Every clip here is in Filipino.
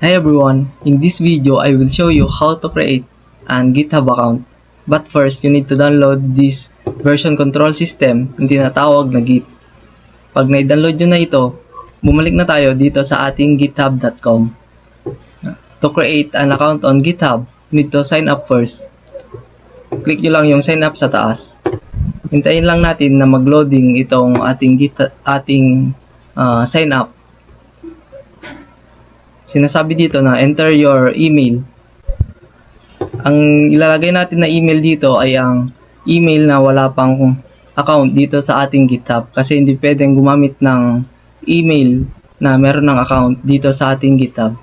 Hi everyone, in this video I will show you how to create an GitHub account. But first, you need to download this version control system na tinatawag na Git. Pag na-download nyo na ito, bumalik na tayo dito sa ating github.com. To create an account on GitHub, you need to sign up first. Click nyo lang yung sign up sa taas. Hintayin lang natin na mag-loading itong ating sign up. Sinasabi dito na enter your email. Ang ilalagay natin na email dito ay ang email na wala pang account dito sa ating GitHub kasi hindi pwedeng gumamit ng email na meron ng account dito sa ating GitHub.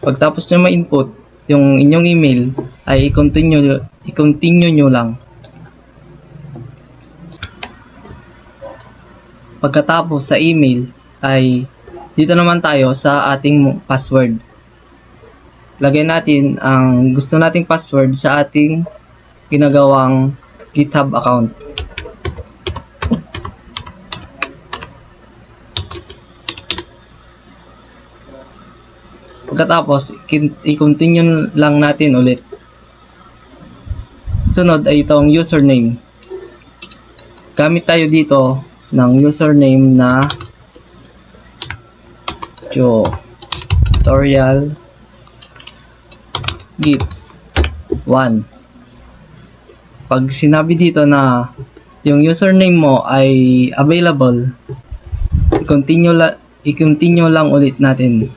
Pagtapos nyo ma-input yung inyong email ay i-continue nyo lang. Pagkatapos sa email ay dito naman tayo sa ating password. Lagay natin ang gusto nating password sa ating ginagawang GitHub account. Pagkatapos, i-continue lang natin ulit. Sunod ay itong username. Gamit tayo dito ng username na tutorial gits 1. Pag sinabi dito na yung username mo ay available, i-continue lang ulit natin.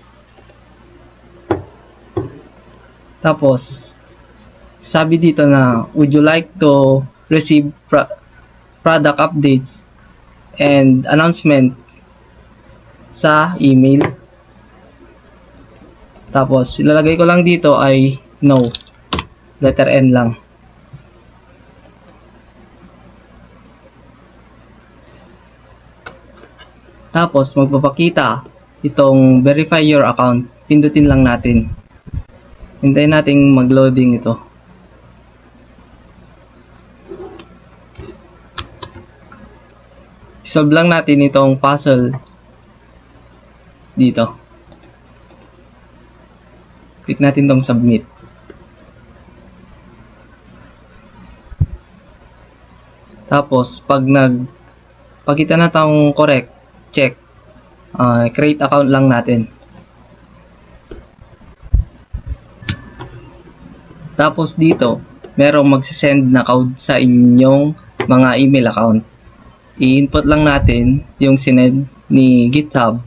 Tapos, sabi dito na, would you like to receive product updates and announcement sa email? Tapos, ilalagay ko lang dito ay no. Letter N lang. Tapos, magpapakita itong verify your account. Pindutin lang natin. Hintayin nating mag-loading ito. Solve lang natin itong puzzle dito. Click natin tong submit. Tapos, pag nagpakita na tong correct, check. Create account lang natin. Tapos dito, merong magsisend na code sa inyong mga email account. I-input lang natin yung sinend ni GitHub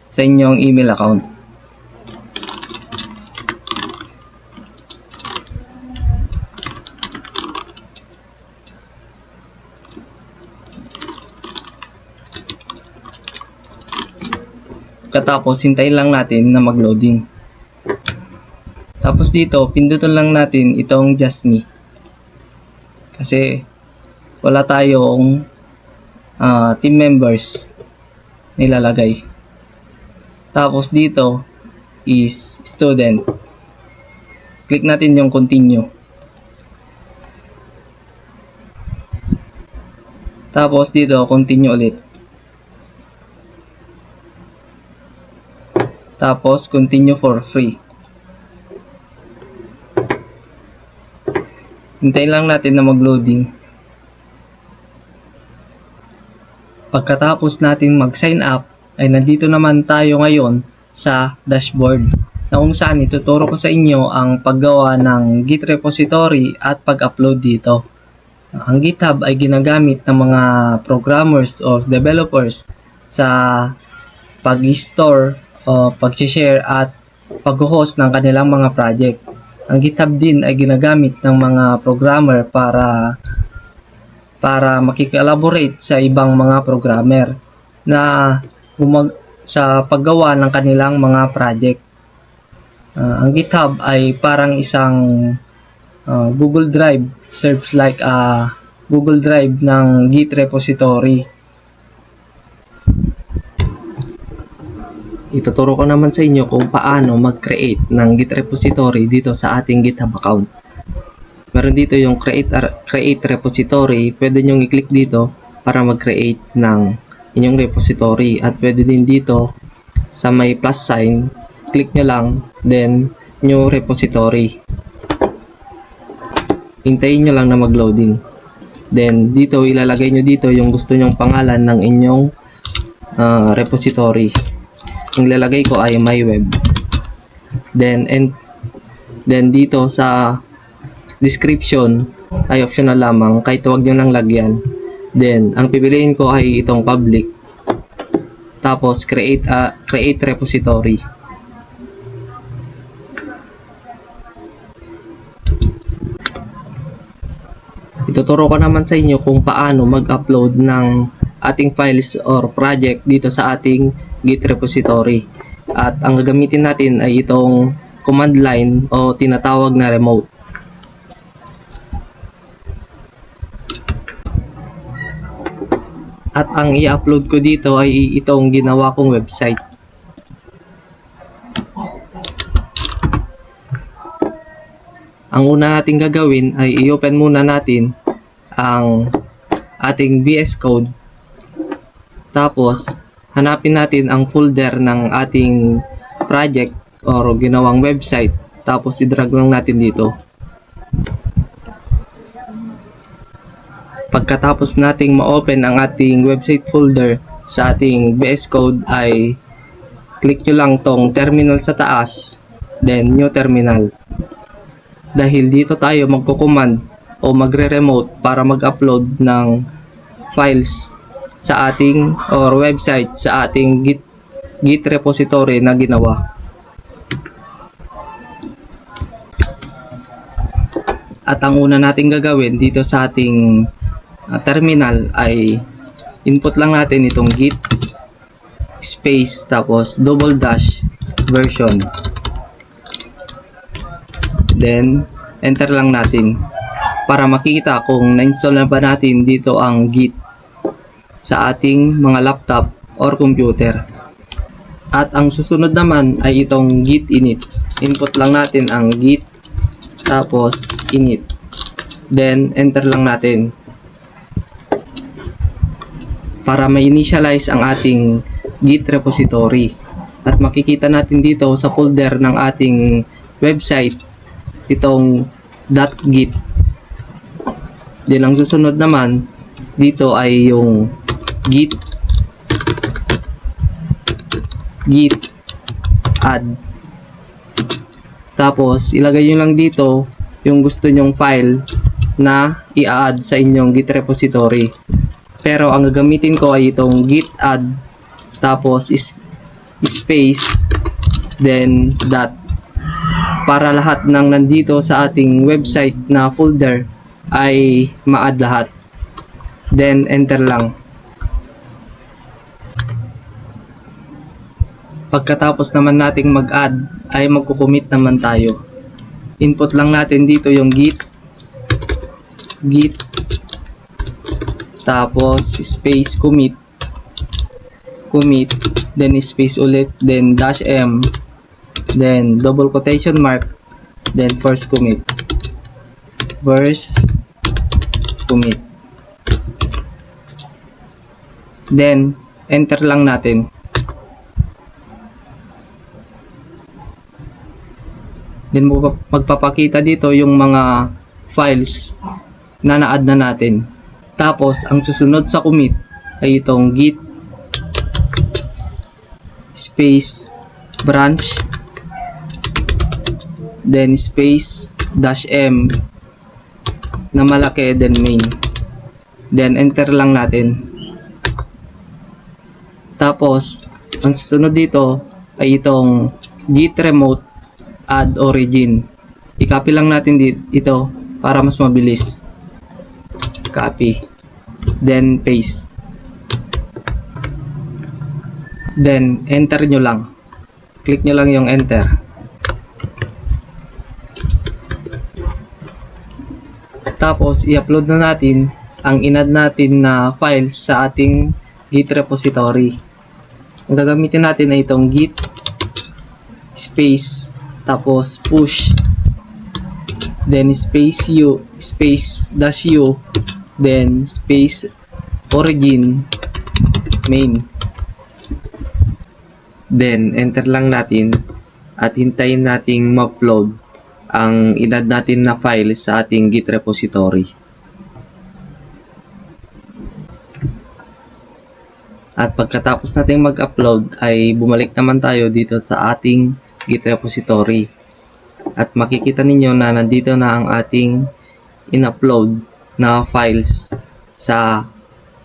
sa inyong email account. Katapos, hintayin lang natin na mag-loading. Tapos dito, pindutin lang natin itong just me. Kasi wala tayong team members nilalagay. Tapos dito is student. Click natin yung continue. Tapos dito, continue ulit. Tapos continue for free. Hintayin lang natin na mag-loading. Pagkatapos natin mag-sign up, ay nandito naman tayo ngayon sa dashboard na kung saan ituturo ko sa inyo ang paggawa ng Git repository at pag-upload dito. Ang GitHub ay ginagamit ng mga programmers or developers sa pag-store o pag-share at pag-host ng kanilang mga project. Ang GitHub din ay ginagamit ng mga programmer para makikelaborate sa ibang mga programmer na sa paggawa ng kanilang mga project. Ang GitHub ay parang isang Google Drive, serves like a Google Drive ng Git repository. Ituturo ko naman sa inyo kung paano mag-create ng Git repository dito sa ating GitHub account. Meron dito yung create repository. Pwede nyo i-click dito para mag-create ng inyong repository. At pwede din dito sa may plus sign, click nyo lang, then new repository. Hintayin nyo lang na mag-loading. Then dito ilalagay nyo dito yung gusto nyong pangalan ng inyong repository. Ang lalagay ko ay my web. Then dito sa description ay optional lamang, kahit huwag nyo lang lagyan. Then ang pipiliin ko ay itong public. Tapos create repository. Ituturo ko naman sa inyo kung paano mag-upload ng ating files or project dito sa ating Git repository. At ang gagamitin natin ay itong command line o tinatawag na remote. At ang i-upload ko dito ay itong ginawa kong website. Ang una nating gagawin ay i-open muna natin ang ating VS Code. Tapos, hanapin natin ang folder ng ating project or ginawang website. Tapos, i-drag lang natin dito. Pagkatapos nating ma-open ang ating website folder sa ating VS Code ay click nyo lang tong terminal sa taas, then new terminal. Dahil dito tayo magko-command o magre-remote para mag-upload ng files sa ating or website sa ating Git repository na ginawa. At ang una nating gagawin dito sa ating terminal ay input lang natin itong git space tapos double dash version, then enter lang natin para makita kung na-install na ba natin dito ang Git sa ating mga laptop or computer. At ang susunod naman ay itong git init. Input lang natin ang git tapos init, then enter lang natin para ma-initialize ang ating Git repository. At makikita natin dito sa folder ng ating website itong .git. Then ang susunod naman dito ay yung git add. Tapos ilagay nyo lang dito yung gusto nyong file na i-add sa inyong Git repository. Pero ang gagamitin ko ay itong git add tapos space then dot, para lahat ng nandito sa ating website na folder ay ma-add lahat. Then enter lang. Pagkatapos naman nating mag-add ay magko-commit naman tayo. Input lang natin dito yung git tapos space commit, then space ulit, then dash m, then double quotation mark, then first commit, then enter lang natin. Then magpapakita dito yung mga files na na-add na natin. Tapos ang susunod sa commit ay itong git space branch, then space dash m na malaki, then main, then enter lang natin. Tapos ang susunod dito ay itong git remote add origin. I-copy lang natin ito para mas mabilis. Copy, then paste, then enter nyo lang. Click nyo lang yung enter. Tapos i-upload na natin ang in-add natin na files sa ating Git repository. Ang gagamitin natin ay itong git space tapos push, then space u, space dash u, then space origin main, then enter lang natin at hintayin nating ma-upload ang inad natin na file sa ating Git repository. At pagkatapos nating mag-upload ay bumalik naman tayo dito sa ating Git repository. At makikita ninyo na nandito na ang ating in-upload na files sa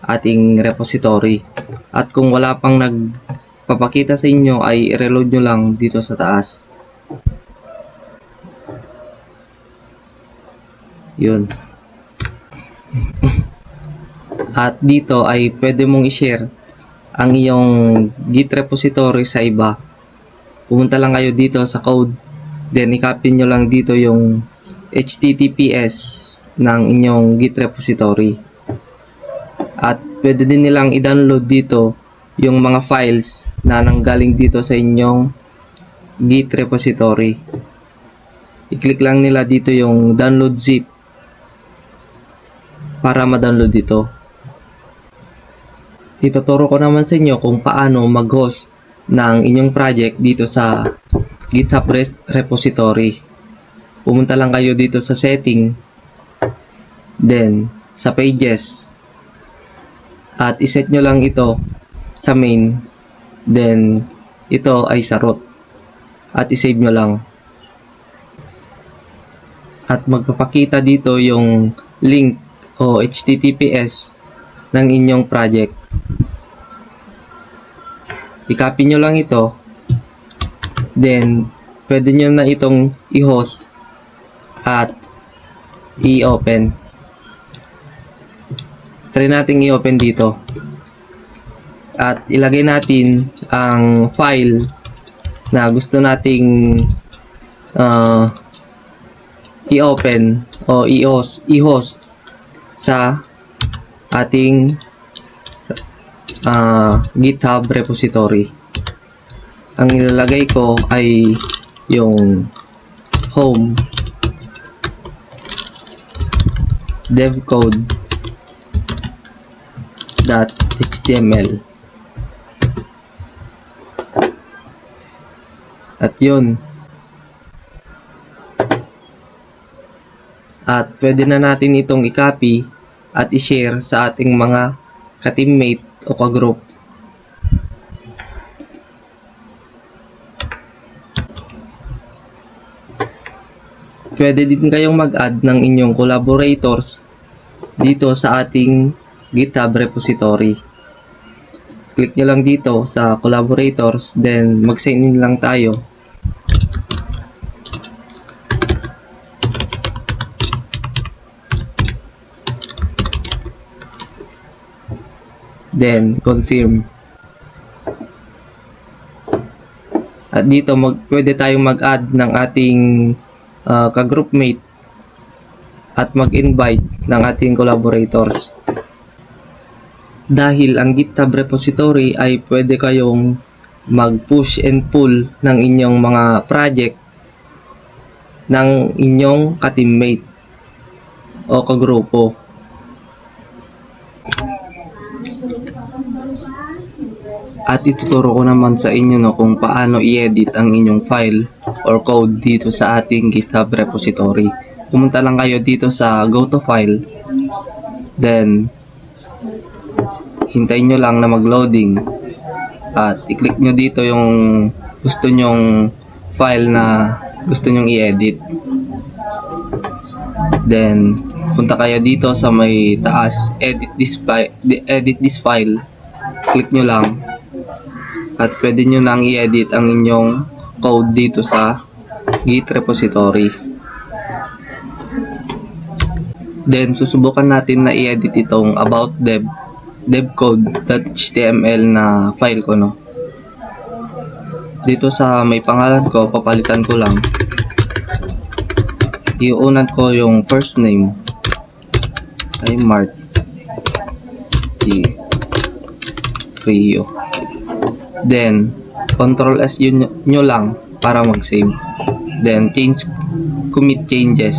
ating repository. At kung wala pang nagpapakita sa inyo ay i-reload nyo lang dito sa taas. Yun. At dito ay pwede mong i-share ang iyong Git repository sa iba. Pumunta lang kayo dito sa code, then i-copy nyo lang dito yung HTTPS ng inyong Git repository. At pwede din nilang i-download dito yung mga files na nanggaling dito sa inyong Git repository. I-click lang nila dito yung download zip para ma-download dito. Ituturo ko naman sa inyo kung paano mag-host ng inyong project dito sa GitHub repository. Pumunta lang kayo dito sa setting, then sa pages, at iset nyo lang ito sa main, then ito ay sa root, at isave nyo lang. At magpapakita dito yung link o HTTPS ng inyong project. I-copy nyo lang ito, then pwede nyo na itong i-host at i-open. Try natin i-open dito at ilagay natin ang file na gusto nating i-open o i-host sa ating GitHub repository. Ang ilalagay ko ay yung home devcode.html. At yun. At pwede na natin itong i-copy at i-share sa ating mga ka-teammate o ka-group. Pwede din kayong mag-add ng inyong collaborators dito sa ating GitHub repository. Click nyo lang dito sa collaborators, then mag-sign in lang tayo. Then confirm. At dito pwede tayong mag-add ng ating ka-groupmate at mag-invite ng ating collaborators. Dahil ang GitHub repository ay pwede kayong mag-push and pull ng inyong mga project ng inyong ka-teammate o ka-grupo. At ituturo ko naman sa inyo kung paano i-edit ang inyong file or code dito sa ating GitHub repository. Pumunta lang kayo dito sa Go to File. Then, hintayin nyo lang na mag-loading. At i-click nyo dito yung gusto nyong file na gusto nyong i-edit. Then, punta kayo dito sa may taas, edit this file. Click nyo lang. At pwede nyo nang i-edit ang inyong code dito sa Git repository. Then, susubukan natin na i-edit itong about devcode.html na file ko, no? Dito sa may pangalan ko, papalitan ko lang. Iuunat ko yung first name ay Mark T. Rio. Then, Control S yun nyo lang para mag-save. Then, commit changes.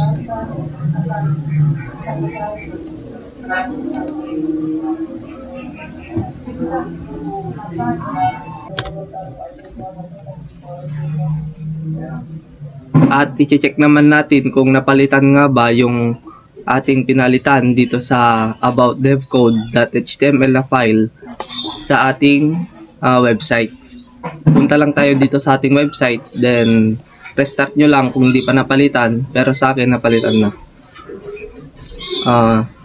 At i-check naman natin kung napalitan nga ba yung ating pinalitan dito sa aboutdevcode.html na file sa ating website. Punta lang tayo dito sa ating website, then restart nyo lang kung hindi pa napalitan, pero sa akin napalitan na.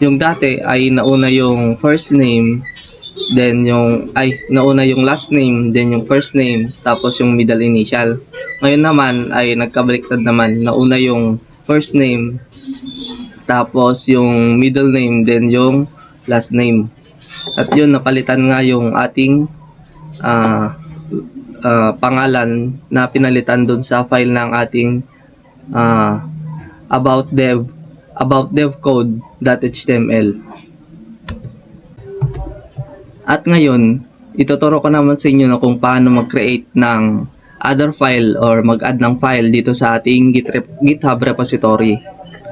Yung dati ay nauna yung first name, then nauna yung last name, then yung first name, tapos yung middle initial. Ngayon naman ay nagkabaliktad naman, nauna yung first name, tapos yung middle name, then yung last name. At yun, napalitan nga yung ating pangalan na pinalitan dun sa file ng ating aboutdevcode.html. At ngayon, ituturo ko naman sa inyo na kung paano mag-create ng other file or mag-add ng file dito sa ating GitHub repository.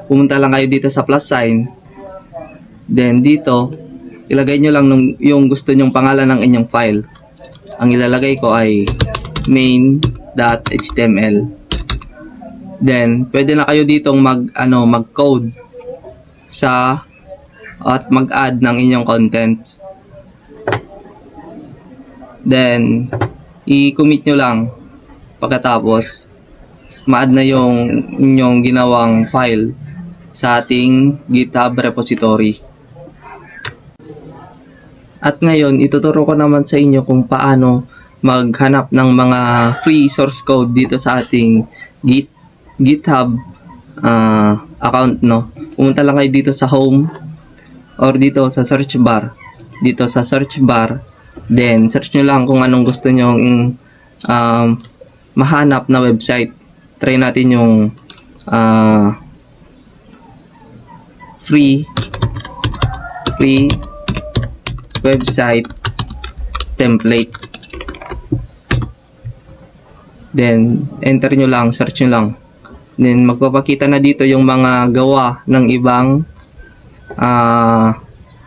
Pumunta lang kayo dito sa plus sign. Then dito, ilagay nyo lang yung gusto nyong pangalan ng inyong file. Ang ilalagay ko ay main.html. Then, pwede na kayo ditong mag-code at mag-add ng inyong contents. Then, i-commit nyo lang. Pagkatapos, ma-add na yung inyong ginawang file sa ating GitHub repository. At ngayon, ituturo ko naman sa inyo kung paano maghanap ng mga free source code dito sa ating GitHub account, no? Pumunta lang kayo dito sa home or dito sa search bar. Dito sa search bar, then search nyo lang kung anong gusto nyo mahanap na website. Try natin yung free website template. Then, enter nyo lang, search nyo lang. Then, magpapakita na dito yung mga gawa ng ibang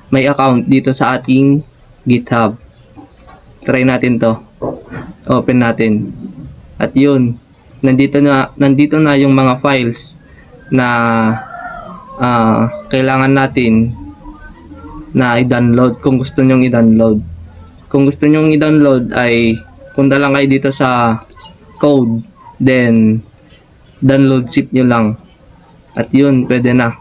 may account dito sa ating GitHub. Try natin to. Open natin. At yun, nandito na yung mga files na kailangan natin na i-download kung gusto nyong i-download. Kung gusto nyong i-download ay punta lang kayo dito sa code, then download zip nyo lang. At yun, pwede na.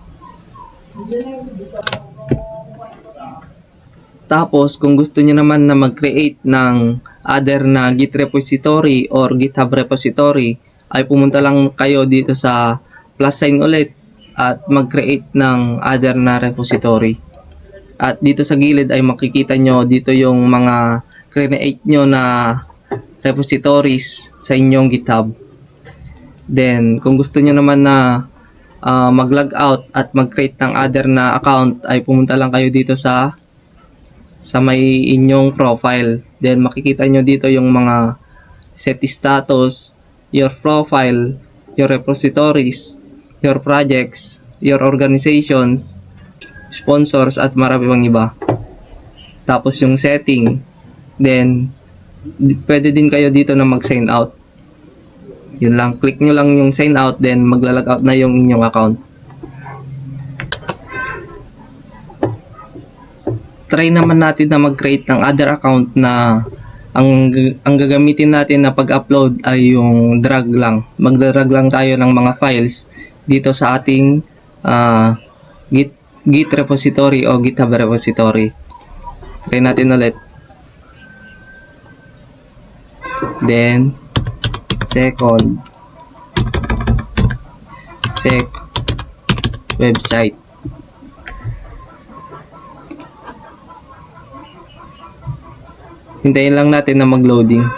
Tapos, kung gusto nyo naman na mag-create ng other na Git repository or GitHub repository, ay pumunta lang kayo dito sa plus sign ulit at mag-create ng other na repository. At dito sa gilid ay makikita nyo dito yung mga create nyo na repositories sa inyong GitHub. Then, kung gusto nyo naman na mag-log out at mag-create ng other na account, ay pumunta lang kayo dito sa may inyong profile. Then, makikita nyo dito yung mga set status, your profile, your repositories, your projects, your organizations, sponsors, at marami pang iba. Tapos yung setting. Then, pwede din kayo dito na mag-sign out. Yun lang. Click nyo lang yung sign out, then maglalog out na yung inyong account. Try naman natin na mag-create ng other account na ang gagamitin natin na pag-upload ay yung drag lang. Magda-drag lang tayo ng mga files dito sa ating Git repository o GitHub repository. Try natin ulit. Then, second, website. Hintayin lang natin na mag-loading.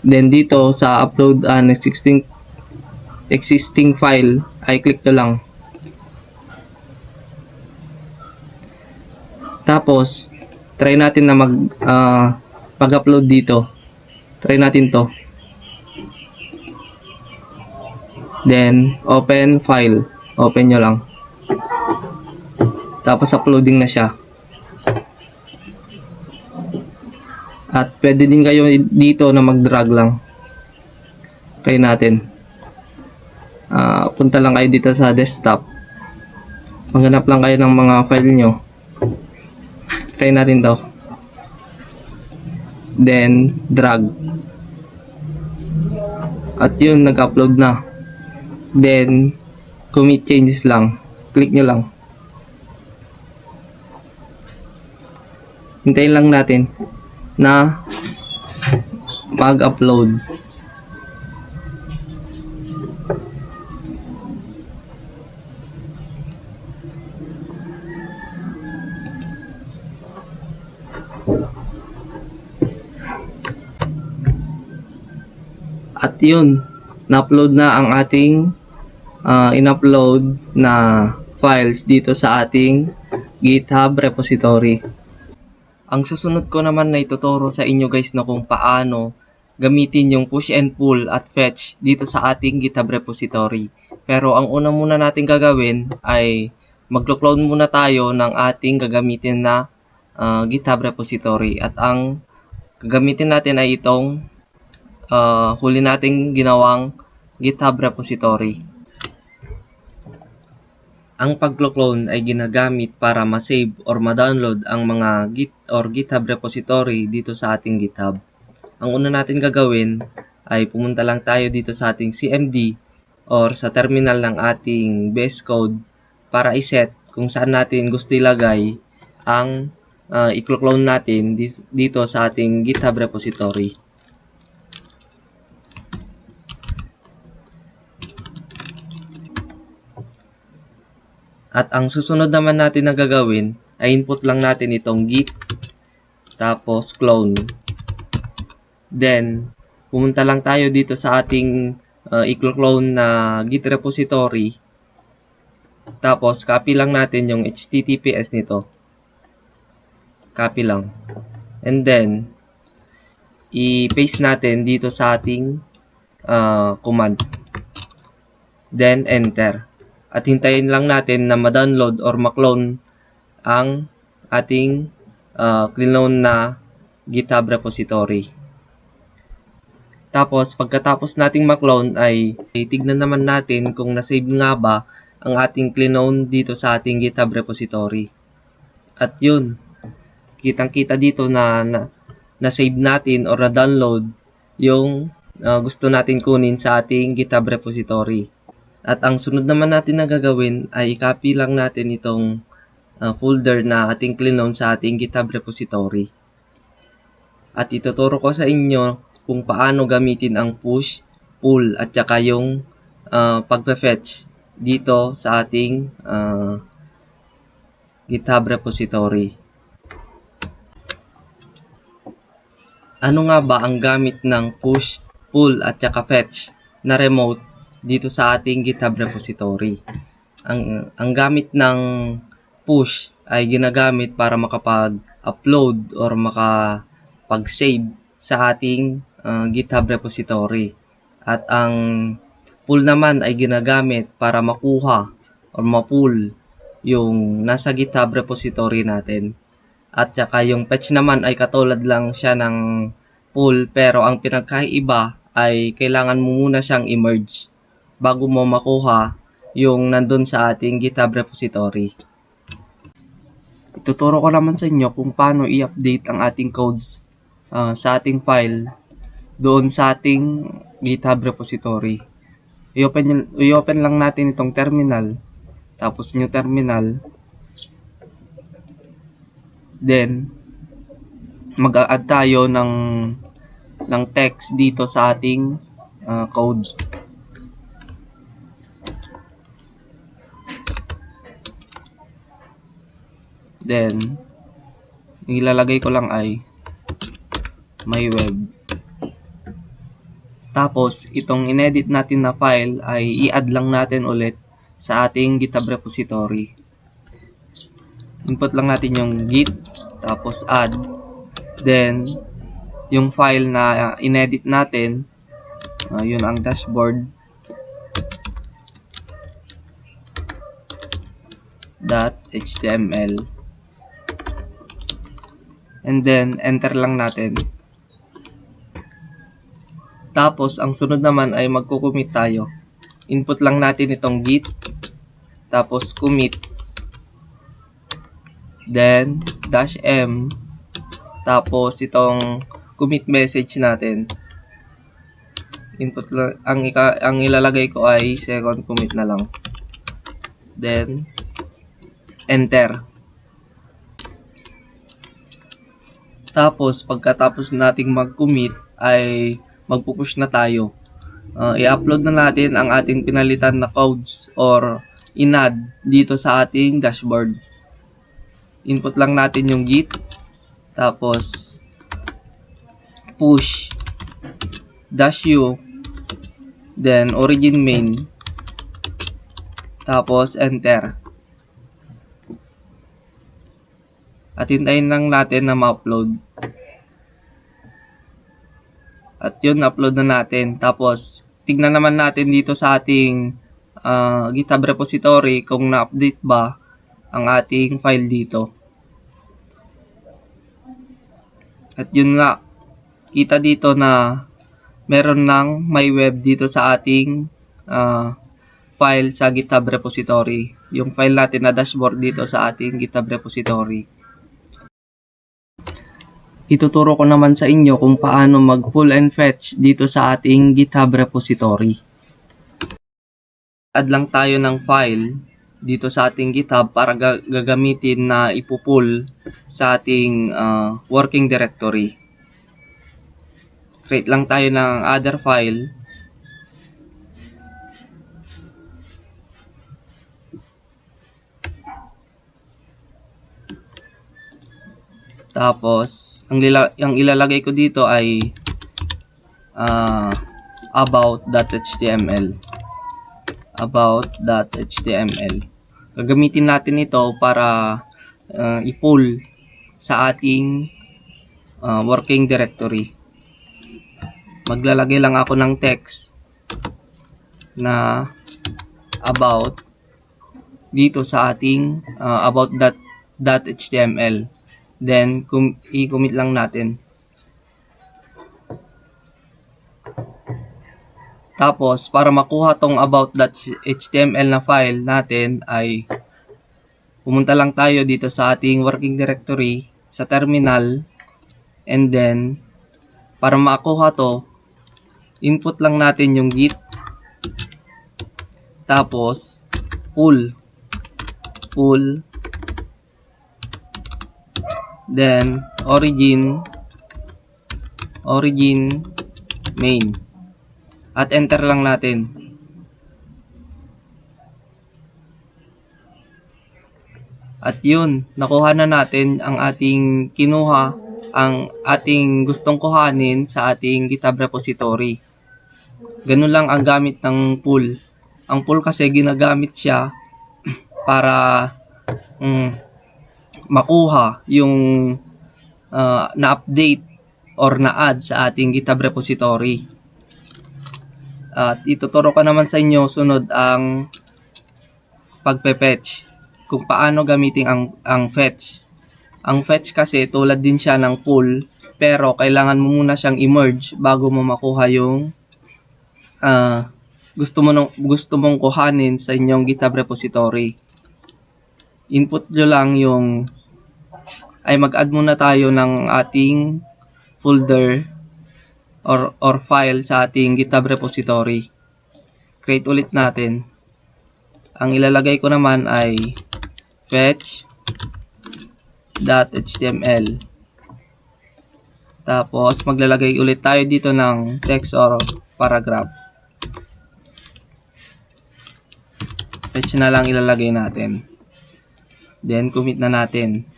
Then dito sa upload an existing file ay click nyo lang. Tapos try natin na mag-upload dito. Try natin to. Then, open file. Open nyo lang. Tapos, uploading na siya. At pwede din kayo dito na mag-drag lang. Try natin. Punta lang kayo dito sa desktop. Maghanap lang kayo ng mga file nyo. Try natin to. Then, drag. At yun, nag-upload na. Then, commit changes lang. Click nyo lang. Hintayin lang natin na mag-upload. At yun, na-upload na ang ating in-upload na files dito sa ating GitHub repository. Ang susunod ko naman na ituturo sa inyo guys na kung paano gamitin yung push and pull at fetch dito sa ating GitHub repository. Pero ang una muna natin gagawin ay mag-clone muna tayo ng ating gagamitin na GitHub repository. At ang gagamitin natin ay itong huli nating ginawang GitHub repository. Ang pag-clone ay ginagamit para ma-save or ma-download ang mga Git or GitHub repository dito sa ating GitHub. Ang una natin gagawin ay pumunta lang tayo dito sa ating CMD or sa terminal ng ating VS Code para iset kung saan natin gusto ilagay ang i-clone natin dito sa ating GitHub repository. At ang susunod naman natin na gagawin ay input lang natin itong git tapos clone. Then, pumunta lang tayo dito sa ating i-clone na git repository. Tapos, copy lang natin yung HTTPS nito. Copy lang. And then, i-paste natin dito sa ating command. Then, enter. At hintayin lang natin na ma-download or ma-clone ang ating clone na GitHub repository. Tapos, pagkatapos nating ma-clone ay tignan naman natin kung na-save nga ba ang ating clone dito sa ating GitHub repository. At yun, kitang-kita dito na na-save natin or na-download yung gusto natin kunin sa ating GitHub repository. At ang sunod naman natin na gagawin ay i-copy lang natin itong folder na ating clone sa ating GitHub repository. At ituturo ko sa inyo kung paano gamitin ang push, pull at saka yung pag-fetch dito sa ating GitHub repository. Ano nga ba ang gamit ng push, pull at saka fetch na remote dito sa ating GitHub repository? Ang gamit ng push ay ginagamit para makapag-upload or makapag-save sa ating GitHub repository. At ang pull naman ay ginagamit para makuha or ma-pull yung nasa GitHub repository natin. At saka yung fetch naman ay katulad lang siya ng pull, pero ang pinagkaiba ay kailangan mo muna siyang i-merge bago mo makuha yung nandun sa ating GitHub repository. Ituturo ko naman sa inyo kung paano i-update ang ating codes sa ating file doon sa ating GitHub repository. I-open lang natin itong terminal, tapos new terminal. Then, mag-a-add tayo ng text dito sa ating code. Then, ilalagay ko lang ay my web. Tapos, itong inedit natin na file ay i-add lang natin ulit sa ating GitHub repository. Input lang natin yung git, tapos add, then yung file na inedit natin. Yun ang dashboard .html, and then enter lang natin. Tapos ang sunod naman ay magko-commit tayo. Input lang natin itong git, tapos commit, then -m, tapos itong commit message natin. Input lang, ang ilalagay ko ay second commit na lang. Then enter. Tapos pagkatapos nating mag-commit ay magpupush na tayo. I-upload na natin ang ating pinalitan na codes or inad dito sa ating dashboard. Input lang natin yung git, tapos push -u, then origin main, tapos enter. At hintayin lang natin na ma-upload. At yun, upload na natin. Tapos tignan naman natin dito sa ating GitHub repository kung na-update ba ang ating file dito. At yun nga, kita dito na meron ng may web dito sa ating file sa GitHub repository. Yung file natin na dashboard dito sa ating GitHub repository. Ituturo ko naman sa inyo kung paano mag-pull and fetch dito sa ating GitHub repository. Add lang tayo ng file dito sa ating GitHub para gagamitin na ipupull sa ating working directory. Create lang tayo ng other file. Tapos, ang ilalagay ko dito ay about.html. About.html. Gagamitin natin ito para i-pull sa ating working directory. Maglalagay lang ako ng text na about dito sa ating about.html. Then, i-commit lang natin. Tapos, para makuha tong about.html na file natin ay pumunta lang tayo dito sa ating working directory sa terminal, and then para makuha to, input lang natin yung git, tapos pull, then origin main, at enter lang natin. At yun, nakuha na natin ang ating ang ating gustong kuhanin sa ating GitHub repository. Ganun lang ang gamit ng pull. Ang pull kasi ginagamit siya para makuha yung na-update or na-add sa ating GitHub repository. At ituturo ko naman sa inyo sunod ang pagpe-fetch, kung paano gamitin ang fetch. Ang fetch kasi tulad din siya ng pull, pero kailangan mo muna siyang i-merge bago mo makuha yung gusto mong kuhanin sa inyong GitHub repository. Input nyo lang mag-add muna tayo ng ating folder or file sa ating GitHub repository. Create ulit natin. Ang ilalagay ko naman ay fetch.html. Tapos maglalagay ulit tayo dito ng text or paragraph. Fetch na lang ilalagay natin. Then commit na natin.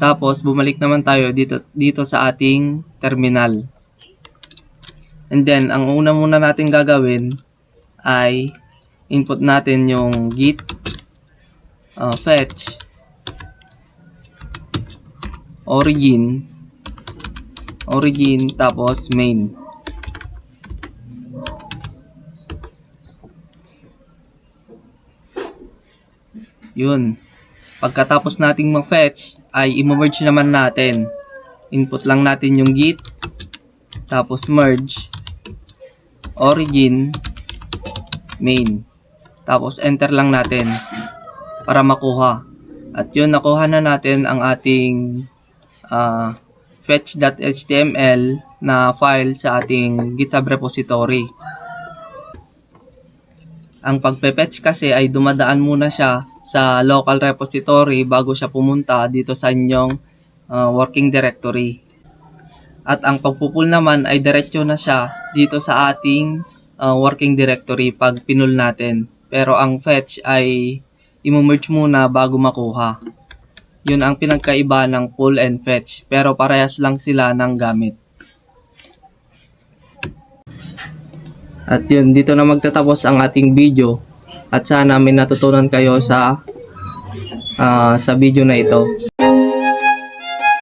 Tapos bumalik naman tayo dito sa ating terminal. And then ang una muna natin gagawin ay input natin yung git fetch origin, tapos main. Yun. Pagkatapos nating mag-fetch, ay i-merge naman natin. Input lang natin yung git, tapos merge, origin, main. Tapos enter lang natin para makuha. At yun, nakuha na natin ang ating fetch.html na file sa ating GitHub repository. Ang pagpe-fetch kasi ay dumadaan muna siya sa local repository bago siya pumunta dito sa inyong working directory. At ang pagpupull naman ay diretso na siya dito sa ating working directory pag pinul natin. Pero ang fetch ay i-merge muna bago makuha. Yun ang pinagkaiba ng pull and fetch, pero parehas lang sila ng gamit. At yun, dito na magtatapos ang ating video. At sana may natutunan kayo sa video na ito.